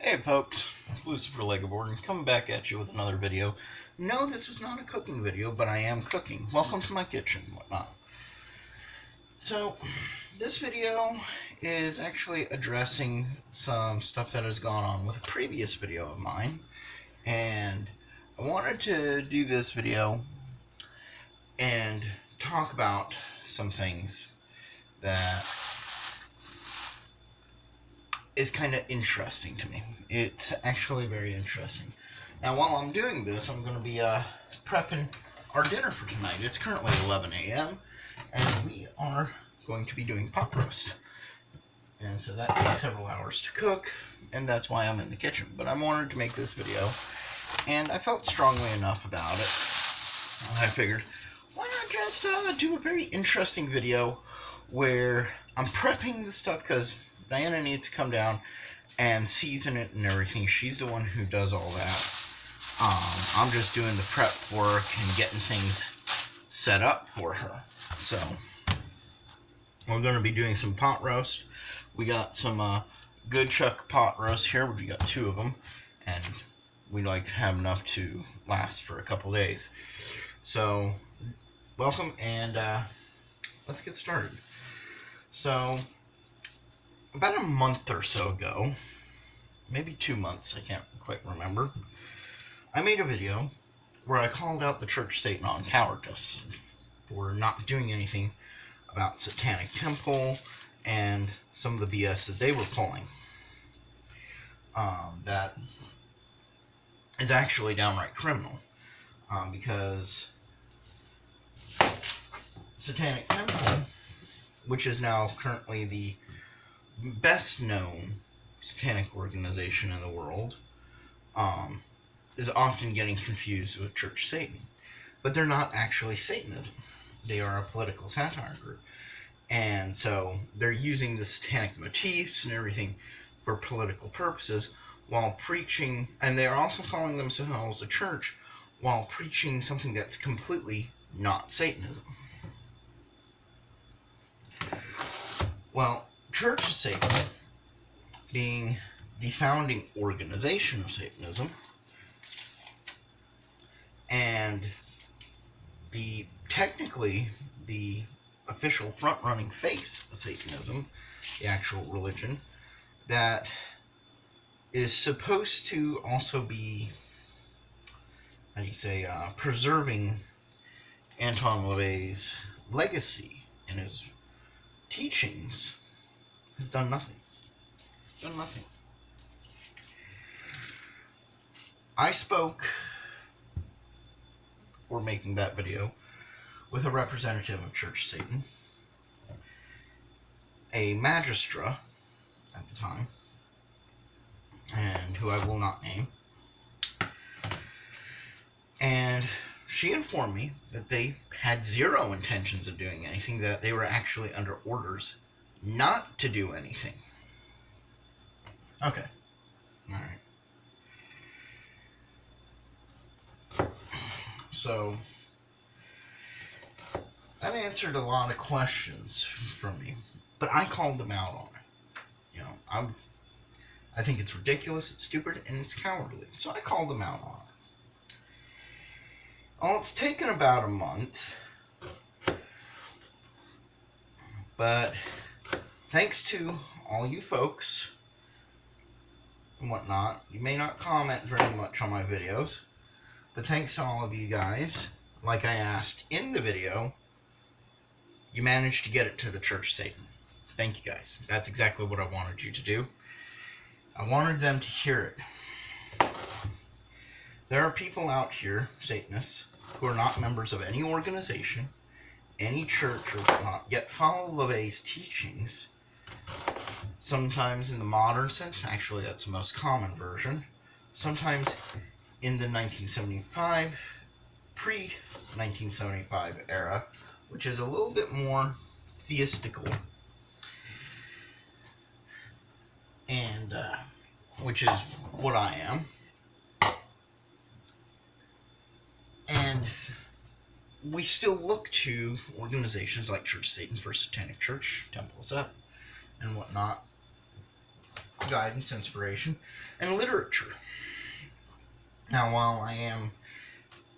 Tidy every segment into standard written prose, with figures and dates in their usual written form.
Hey folks, it's Lucifer Legaborden coming back at you with another video. No, this is not a cooking video, but I am cooking. Welcome to my kitchen and whatnot. So, this video is actually addressing some stuff that has gone on with a previous video of mine. And I wanted to do this video and talk about some things that is kind of interesting to me. It's actually very interesting. Now, while I'm doing this, I'm going to be prepping our dinner for tonight. It's currently 11 a.m. and we are going to be doing pot roast. And so that takes several hours to cook, and that's why I'm in the kitchen. But I wanted to make this video, and I felt strongly enough about it. I figured, why not just do a very interesting video where I'm prepping the stuff, because Diana needs to come down and season it and everything. She's the one who does all that. I'm just doing the prep work and getting things set up for her. So we're going to be doing some pot roast. We got some good chuck pot roast here. We got 2 of them, and we like to have enough to last for a couple days. So welcome, and let's get started. So about a month or so ago, maybe 2 months, I can't quite remember, I made a video where I called out the Church of Satan on cowardice for not doing anything about Satanic Temple and some of the BS that they were pulling. That is actually downright criminal, because Satanic Temple, which is now currently the best known satanic organization in the world, is often getting confused with Church Satan. But they're not actually Satanism. They are a political satire group. And so they're using the satanic motifs and everything for political purposes while preaching, and they're also calling themselves a church while preaching something that's completely not Satanism. Well, Church of Satan, being the founding organization of Satanism, and technically the official front-running face of Satanism, the actual religion, that is supposed to also be, preserving Anton LaVey's legacy and his teachings, has done nothing. Done nothing. I spoke, for making that video, with a representative of Church Satan, a magistra at the time, and who I will not name. And she informed me that they had zero intentions of doing anything, that they were actually under orders not to do anything. Okay. Alright. So that answered a lot of questions from me, but I called them out on it. I think it's ridiculous, it's stupid, and it's cowardly. So I called them out on it. Well, it's taken about a month, but thanks to all you folks and whatnot, you may not comment very much on my videos, but thanks to all of you guys, like I asked in the video, you managed to get it to the Church of Satan. Thank you guys. That's exactly what I wanted you to do. I wanted them to hear it. There are people out here, Satanists, who are not members of any organization, any church or whatnot, yet follow LaVey's teachings, sometimes in the modern sense, actually that's the most common version, sometimes in the 1975, pre-1975 era, which is a little bit more theistical, and which is what I am. And we still look to organizations like Church of Satan, First Satanic Church, Temple of Set, and whatnot, guidance, inspiration, and literature. Now, while I am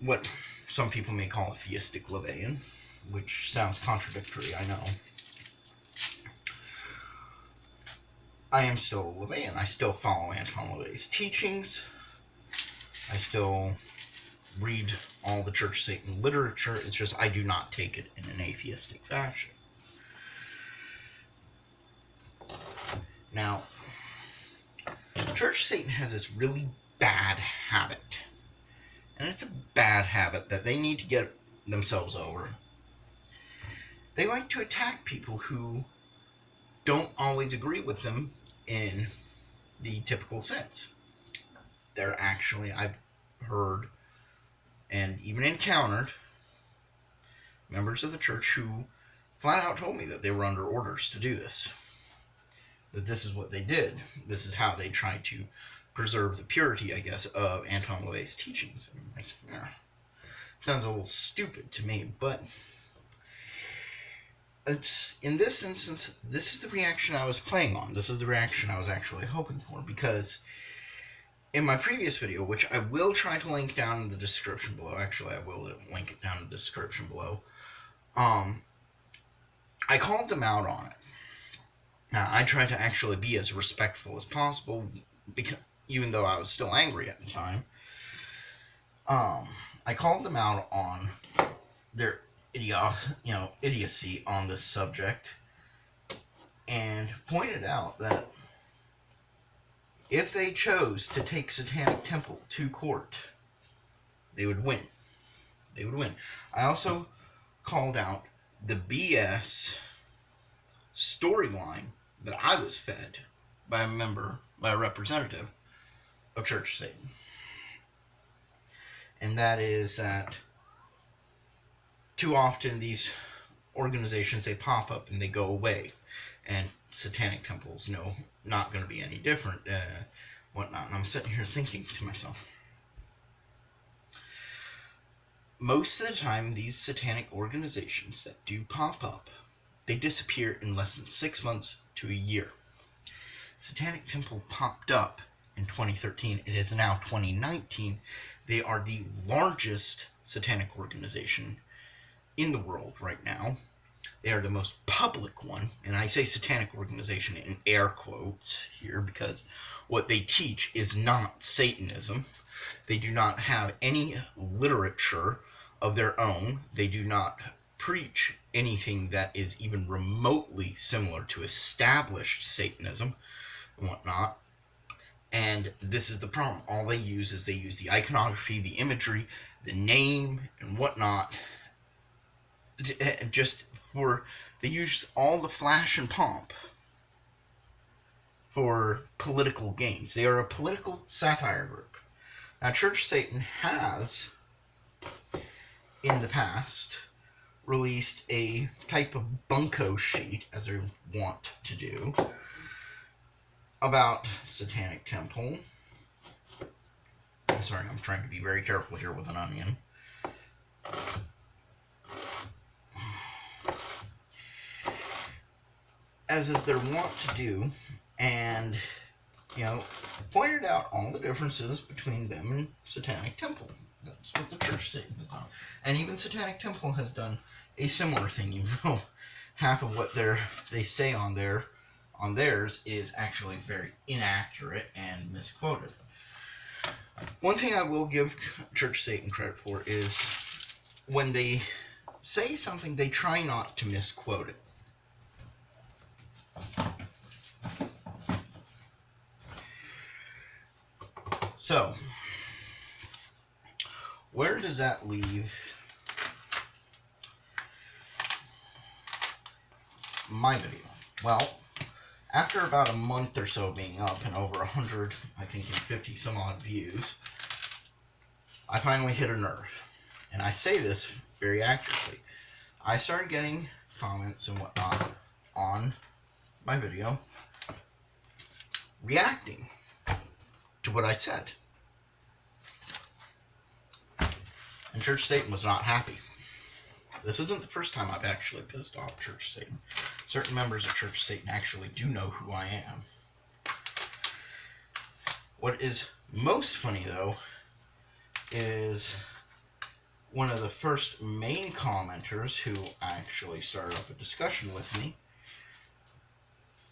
what some people may call a theistic LaVeyan, which sounds contradictory, I know, I am still a LaVeyan. I still follow Anton LaVey's teachings. I still read all the Church of Satan literature. It's just I do not take it in an atheistic fashion. Now, Church of Satan has this really bad habit. And it's a bad habit that they need to get themselves over. They like to attack people who don't always agree with them in the typical sense. They're actually, I've heard and even encountered members of the church who flat out told me that they were under orders to do this. That this is what they did. This is how they tried to preserve the purity, I guess, of Anton LaVey's teachings. And I'm like, yeah, sounds a little stupid to me, but it's, in this instance, this is the reaction I was playing on. This is the reaction I was actually hoping for, because in my previous video, which I will try to link down in the description below, actually I will link it down in the description below, I called them out on it. Now, I tried to actually be as respectful as possible, because even though I was still angry at the time. I called them out on their idiocy on this subject, and pointed out that if they chose to take Satanic Temple to court, they would win. They would win. I also called out the BS storyline that I was fed by a representative of Church of Satan. And that is that too often these organizations, they pop up and they go away. And Satanic Temple's not going to be any different, whatnot. And I'm sitting here thinking to myself, most of the time, these satanic organizations that do pop up, they disappear in less than 6 months to a year. Satanic Temple popped up in 2013. It is now 2019. They are the largest satanic organization in the world right now. They are the most public one, and I say satanic organization in air quotes here because what they teach is not Satanism. They do not have any literature of their own. They do not preach anything that is even remotely similar to established Satanism and whatnot. And this is the problem. All they use is the iconography, the imagery, the name, and whatnot. They use all the flash and pomp for political gains. They are a political satire group. Now, Church of Satan has, in the past, released a type of bunko sheet, as they want to do, about Satanic Temple. Sorry, I'm trying to be very careful here with an onion. As is their wont to do, and, pointed out all the differences between them and Satanic Temple. That's what the Church of Satan has done. And even Satanic Temple has done a similar thing, even though half of what they say on theirs is actually very inaccurate and misquoted. One thing I will give Church of Satan credit for is when they say something, they try not to misquote it. So, where does that leave my video? Well, after about a month or so being up and over 100, I think, and 50 some odd views, I finally hit a nerve. And I say this very accurately. I started getting comments and whatnot on my video reacting to what I said. And Church of Satan was not happy. This isn't the first time I've actually pissed off Church of Satan. Certain members of Church of Satan actually do know who I am. What is most funny, though, is one of the first main commenters who actually started up a discussion with me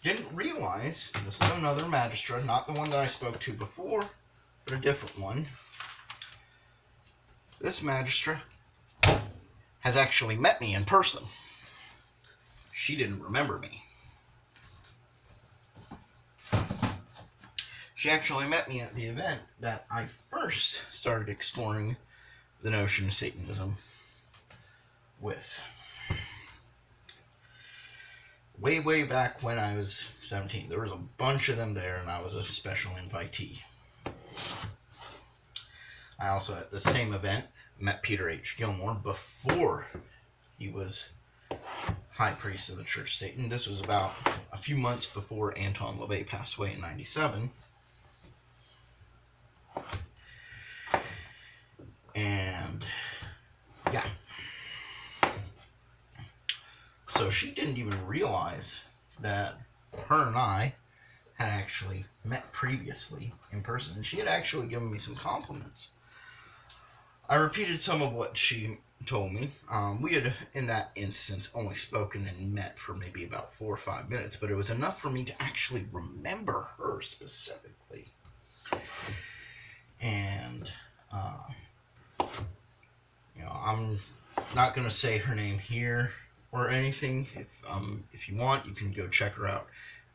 didn't realize, this is another Magistra, not the one that I spoke to before, but a different one. This Magistra has actually met me in person. She didn't remember me. She actually met me at the event that I first started exploring the notion of Satanism with. Way back when I was 17. There was a bunch of them there, and I was a special invitee. I also, at the same event, met Peter H. Gilmore before he was High Priest of the Church of Satan. This was about a few months before Anton LaVey passed away in 97. And, yeah. So she didn't even realize that her and I had actually met previously in person. And she had actually given me some compliments. I repeated some of what she told me. We had, in that instance, only spoken and met for maybe about 4 or 5 minutes, but it was enough for me to actually remember her specifically. And, I'm not going to say her name here or anything. If you want, you can go check her out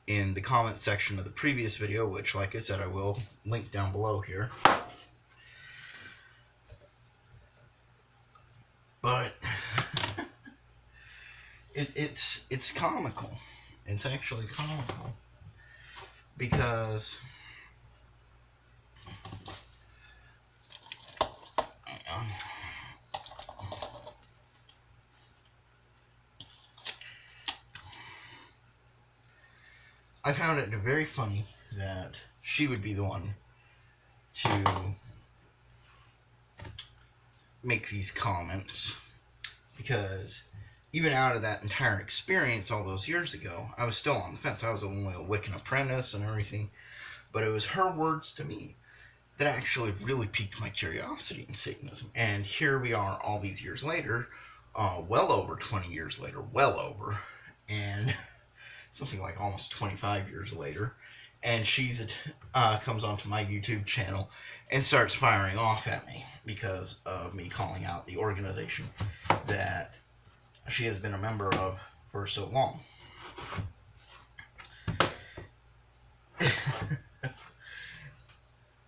in the comment section of the previous video, which, like I said, I will link down below here. But it's comical. It's actually comical because I found it very funny that she would be the one to make these comments, because even out of that entire experience all those years ago, I was still on the fence. I was only a Wiccan apprentice and everything, but it was her words to me that actually really piqued my curiosity in Satanism. And here we are all these years later, well over 20 years later, and something like almost 25 years later, and she's comes onto my YouTube channel and starts firing off at me because of me calling out the organization that she has been a member of for so long.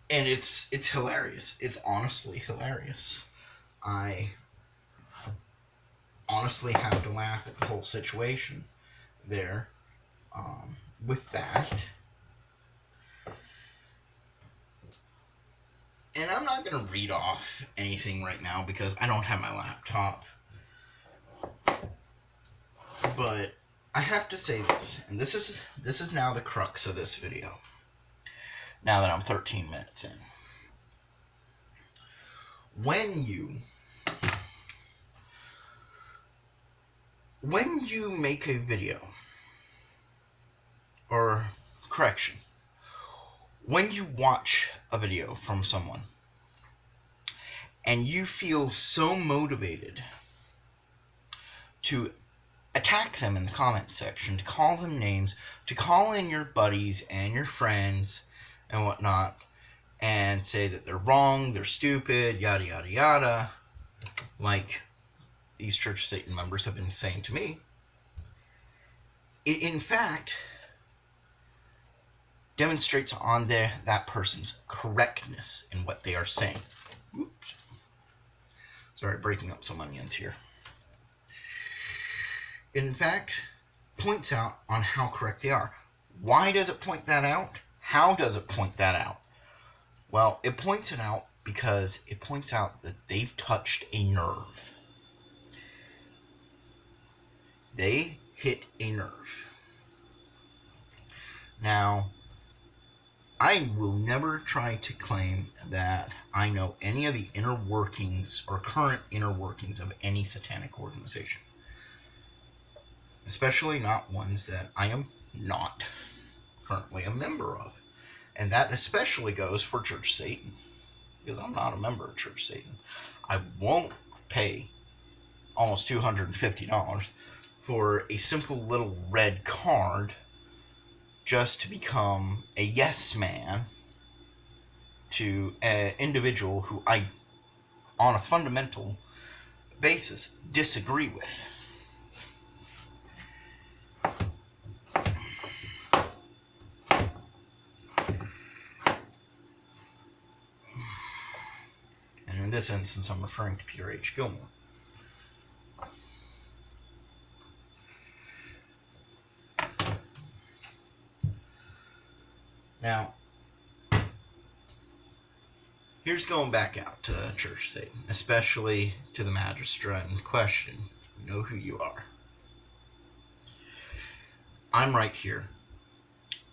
And it's hilarious. It's honestly hilarious. I honestly have to laugh at the whole situation there with that. And I'm not going to read off anything right now because I don't have my laptop. But I have to say this, and this is now the crux of this video, now that I'm 13 minutes in. When you make a video, or correction, when you watch a video from someone and you feel so motivated to attack them in the comment section, to call them names, to call in your buddies and your friends and whatnot, and say that they're wrong, they're stupid, yada yada yada, like these Church of Satan members have been saying to me, it in fact demonstrates on that person's correctness in what they are saying. Oops. Sorry, breaking up some onions here. It in fact points out on how correct they are. Why does it point that out? How does it point that out? Well, it points it out because it points out that they've touched a nerve. They hit a nerve. Now, I will never try to claim that I know any of the inner workings or current inner workings of any satanic organization. Especially not ones that I am not currently a member of. And that especially goes for Church Satan, because I'm not a member of Church Satan. I won't pay almost $250 for a simple little red card just to become a yes man to an individual who I, on a fundamental basis, disagree with. And in this instance, I'm referring to Peter H. Gilmore. Now, here's going back out to Church Satan, especially to the magistrate in question. You know who you are. I'm right here.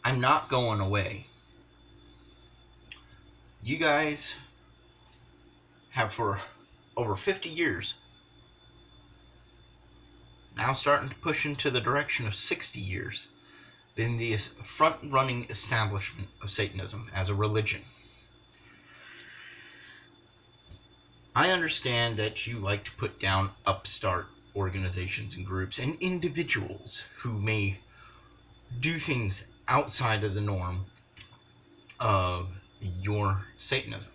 I'm not going away. You guys have for over 50 years, now starting to push into the direction of 60 years, been the front-running establishment of Satanism as a religion. I understand that you like to put down upstart organizations and groups and individuals who may do things outside of the norm of your Satanism.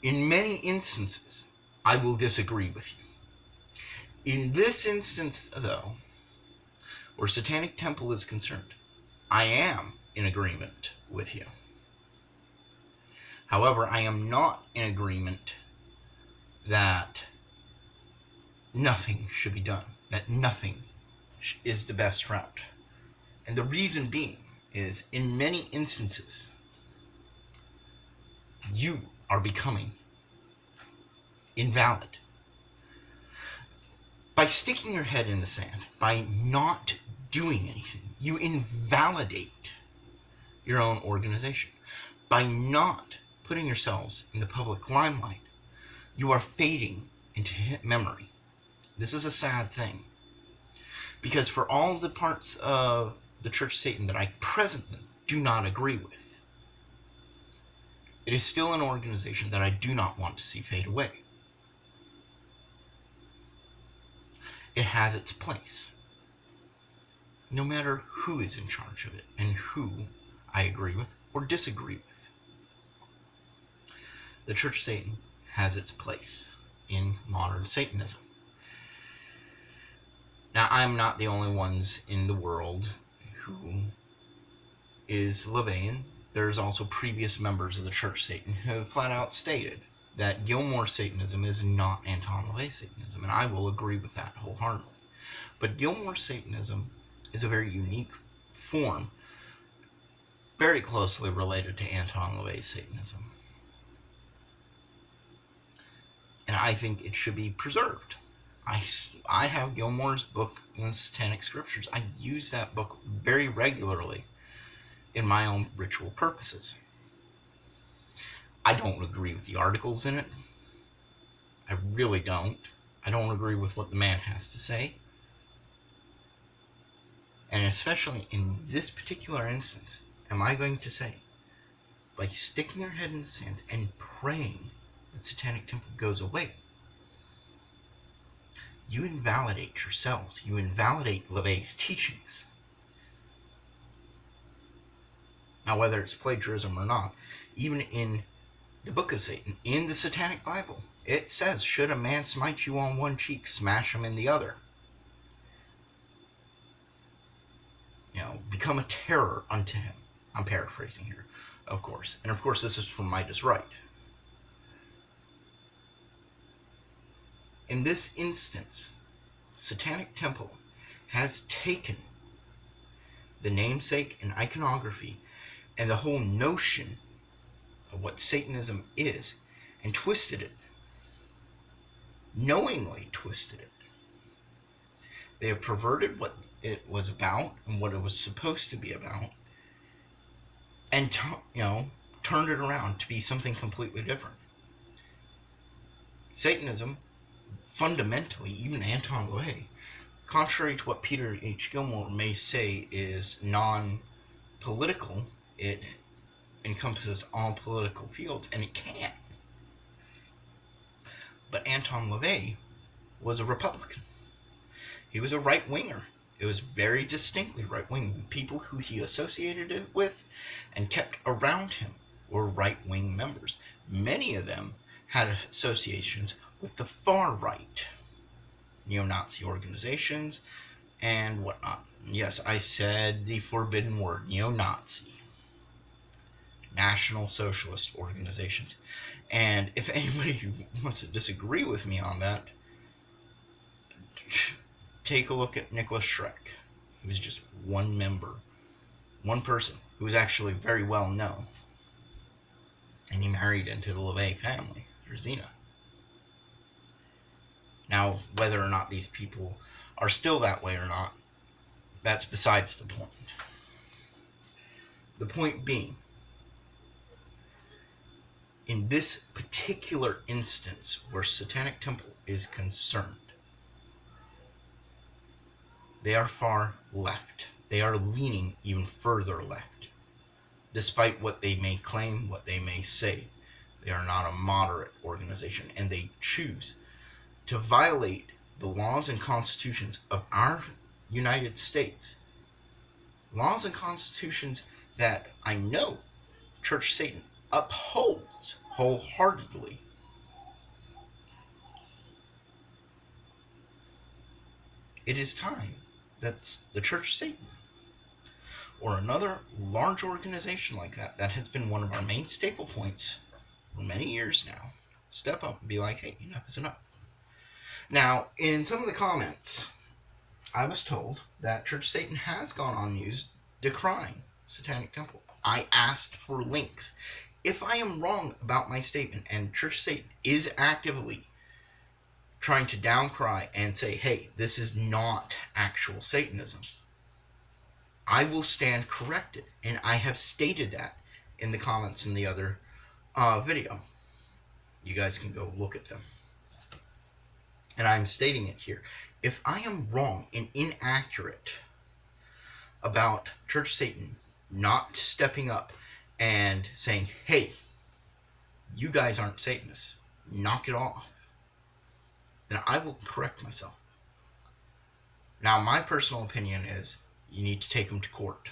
In many instances, I will disagree with you. In this instance, though, where Satanic Temple is concerned, I am in agreement with you. However, I am not in agreement that nothing should be done, that nothing is the best route. And the reason being is, in many instances, you are becoming invalid. By sticking your head in the sand, by not doing anything, you invalidate your own organization. By not putting yourselves in the public limelight, you are fading into memory. This is a sad thing. Because for all the parts of the Church of Satan that I presently do not agree with, it is still an organization that I do not want to see fade away. It has its place, no matter who is in charge of it and who I agree with or disagree with. The Church of Satan has its place in modern Satanism. Now, I'm not the only ones in the world who is LaVeyan. There's also previous members of the Church of Satan who have flat out stated that Gilmore Satanism is not Anton LaVey Satanism, and I will agree with that wholeheartedly. But Gilmore Satanism is a very unique form, very closely related to Anton LaVey Satanism. And I think it should be preserved. I have Gilmore's book in the Satanic Scriptures. I use that book very regularly in my own ritual purposes. I don't agree with the articles in it. I really don't. I don't agree with what the man has to say. And especially in this particular instance, am I going to say, by sticking your head in the sand and praying that Satanic Temple goes away, you invalidate yourselves. You invalidate LaVey's teachings. Now, whether it's plagiarism or not, even in the Book of Satan, in the Satanic Bible, it says, should a man smite you on one cheek, smash him in the other. Become a terror unto him. I'm paraphrasing here, of course. And of course, this is from Midas Wright. In this instance, Satanic Temple has taken the namesake and iconography and the whole notion of what Satanism is and twisted it. Knowingly twisted it. They have perverted what it was about and what it was supposed to be about, and turned it around to be something completely different. Satanism, fundamentally, even Anton LaVey, contrary to what Peter H. Gilmore may say is non-political, it encompasses all political fields, and it can. But Anton LaVey was a Republican. He was a right-winger. It was very distinctly right-wing. People who he associated it with and kept around him were right-wing members. Many of them had associations with the far right, neo-Nazi organizations and whatnot. Yes, I said the forbidden word, neo-Nazi. National Socialist organizations. And if anybody who wants to disagree with me on that, take a look at Nicholas Schreck. He was just one member, one person who was actually very well known. And he married into the LaVey family through Zena. Now, whether or not these people are still that way or not, that's besides the point. The point being, in this particular instance where Satanic Temple is concerned, they are far left. They are leaning even further left. Despite what they may claim, what they may say, they are not a moderate organization, and they choose to violate the laws and constitutions of our United States. Laws and constitutions that I know Church Satan upholds wholeheartedly. It is time that the Church Satan or another large organization like that has been one of our main staple points for many years now, step up and be like, hey, enough is enough. Now, in some of the comments, I was told that Church Satan has gone on news decrying Satanic Temple. I asked for links. If I am wrong about my statement and Church Satan is actively trying to downcry and say, hey, this is not actual Satanism, I will stand corrected. And I have stated that in the comments in the other video. You guys can go look at them. And I'm stating it here. If I am wrong and inaccurate about Church Satan not stepping up and saying, hey, you guys aren't Satanists, knock it off, then I will correct myself. Now, my personal opinion is you need to take them to court.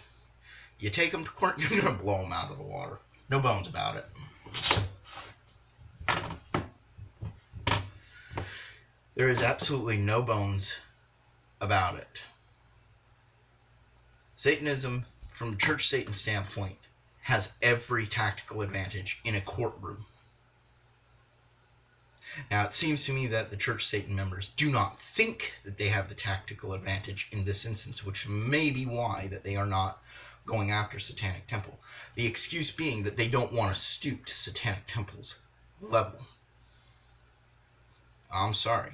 You take them to court, you're going to blow them out of the water. No bones about it. There is absolutely no bones about it. Satanism, from the Church Satan standpoint, has every tactical advantage in a courtroom. Now, it seems to me that the Church Satan members do not think that they have the tactical advantage in this instance, which may be why that they are not going after Satanic Temple. The excuse being that they don't want to stoop to Satanic Temple's level. I'm sorry.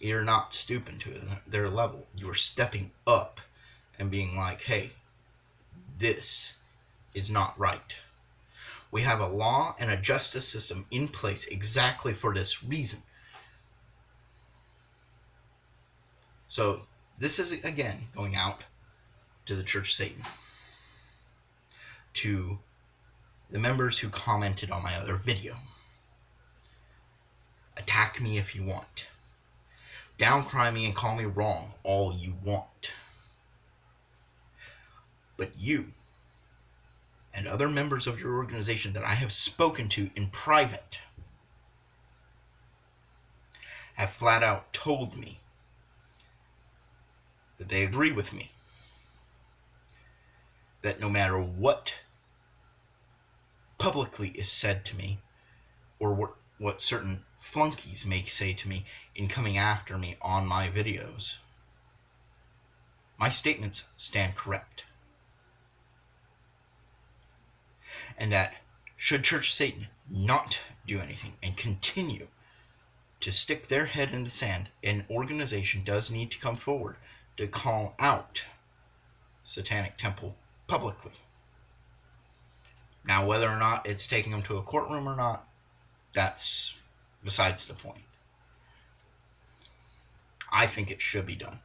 You're not stooping to their level. You're stepping up and being like, hey, this is not right. We have a law and a justice system in place exactly for this reason. So this is, again, going out to the Church Satan, to the members who commented on my other video. Attack me if you want. Downcry me and call me wrong all you want. But you and other members of your organization that I have spoken to in private have flat out told me that they agree with me. That no matter what publicly is said to me, or what certain flunkies may say to me in coming after me on my videos, my statements stand correct. And that should Church Satan not do anything and continue to stick their head in the sand, an organization does need to come forward to call out Satanic Temple publicly. Now, whether or not it's taking them to a courtroom or not, that's besides the point. I think it should be done.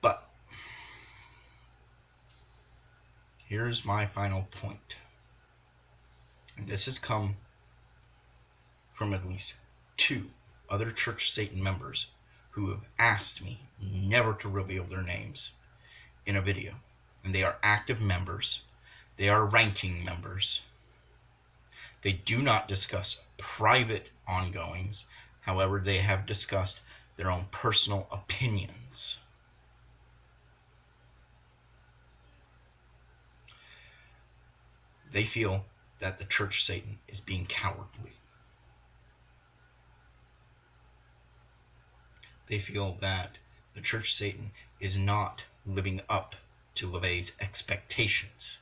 But Here's my final point. And this has come from at least 2 other Church Satan members who have asked me never to reveal their names in a video. And they are active members. They are ranking members. They do not discuss private ongoings. However, they have discussed their own personal opinions. They feel that the Church Satan is being cowardly. They feel that the Church Satan is not living up to LaVey's expectations.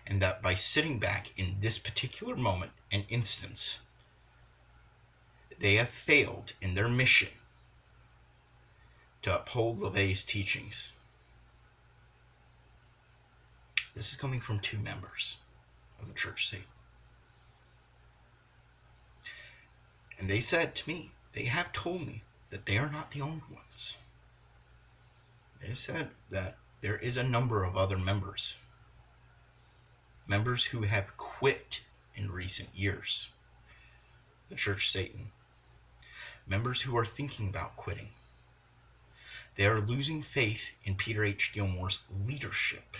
And that by sitting back in this particular moment and instance, they have failed in their mission to uphold LaVey's teachings. This is coming from 2 members of the Church Satan. And they said to me, they have told me that they are not the only ones. They said that there is a number of other members who have quit in recent years, the Church Satan, members who are thinking about quitting. They are losing faith in Peter H. Gilmore's leadership.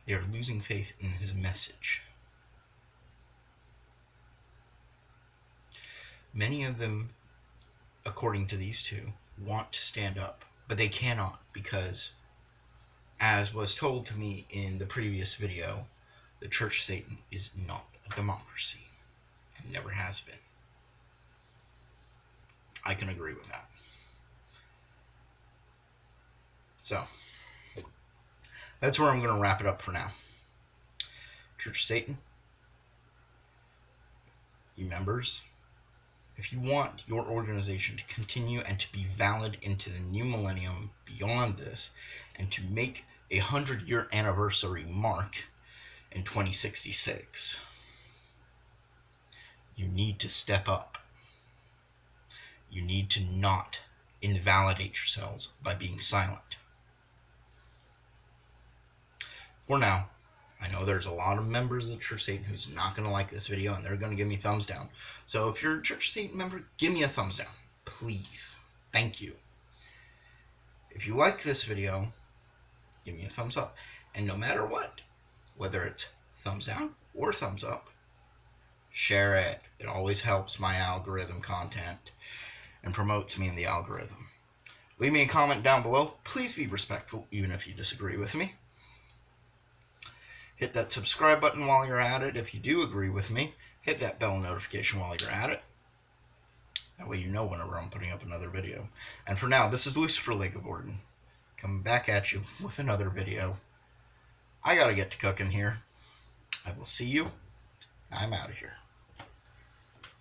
They are losing faith in his message. Many of them, according to these 2, want to stand up, but they cannot because, as was told to me in the previous video, the Church Satan is not a democracy and never has been. I can agree with that. So, that's where I'm going to wrap it up for now. Church Satan, you members, if you want your organization to continue and to be valid into the new millennium beyond this, and to make a 100-year anniversary mark in 2066, you need to step up. You need to not invalidate yourselves by being silent. For now, I know there's a lot of members of the Church Satan who's not going to like this video, and they're going to give me thumbs down. So if you're a Church Satan member, give me a thumbs down, please. Thank you. If you like this video, give me a thumbs up. And no matter what, whether it's thumbs down or thumbs up, share it. It always helps my algorithm content and promotes me in the algorithm. Leave me a comment down below. Please be respectful, even if you disagree with me. Hit that subscribe button while you're at it if you do agree with me. Hit that bell notification while you're at it. That way you know whenever I'm putting up another video. And for now, this is Lucifer Lake of Orden, coming back at you with another video. I gotta get to cooking here. I will see you. I'm out of here.